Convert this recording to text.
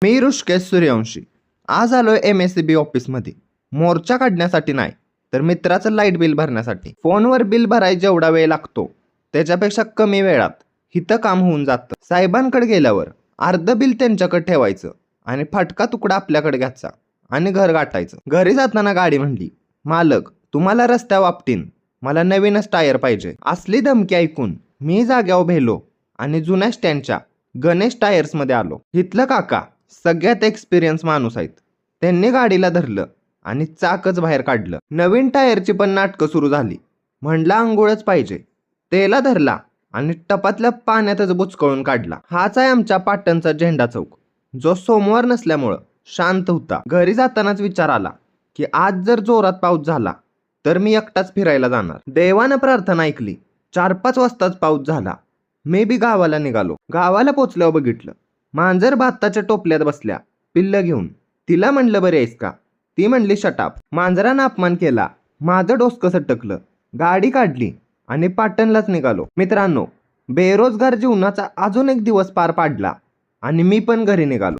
मी ऋषिकेश सूर्यवंशी. आज आलोय MSCB ऑफिसमध्ये. मोर्चा काढण्यासाठी नाही, तर मित्राचं लाईट बिल भरण्यासाठी. फोनवर बिल भरायला जेवढा वेळ लागतो त्याच्यापेक्षा कमी वेळात हिथं काम होऊन जातं. साहेबांकडे गेल्यावर अर्ध बिल त्यांच्याकडे ठेवायचं आणि फाटका तुकडा आपल्याकडे घ्यायचा आणि घर गाठायचं. घरी जाताना गाडी म्हणली, मालक तुम्हाला रस्त्यावर आपटीन, मला नवीनच टायर पाहिजे. असली धमकी ऐकून मी जाग्यावर भेलो आणि जुन्या स्टँडच्या गणेश टायर्समध्ये आलो. इथलं काका सगळ्यात एक्सपिरियन्स माणूस आहेत. त्यांनी गाडीला धरलं आणि चाकच बाहेर काढलं. नवीन टायरची पण नाटकं सुरू झाली. म्हणलं आंघोळच पाहिजे, तेला धरला आणि टपातल्या पाण्यातच बुचकळून काढला. हाच आहे आमच्या पाटणचा झेंडा चौक, जो सोमवार नसल्यामुळं शांत होता. घरी जातानाच विचार आला की आज जर जोरात पाऊस झाला तर मी एकटाच फिरायला जाणार. देवानं प्रार्थना ऐकली. 4-5 वाजताच पाऊस झाला. मी बी गावाला निघालो. गावाला पोचल्यावर बघितलं मांजर भाताच्या टोपल्यात बसल्या पिल्लं घेऊन. तिला म्हणलं बरे आहेस का? ती म्हणली शटाप. मांजरानं अपमान केला. माझं डोसकं सटकलं. गाडी काढली आणि पाटणलाच निघालो. मित्रांनो, बेरोजगार जीवनाचा अजून एक दिवस पार पाडला आणि मी पण घरी निघालो.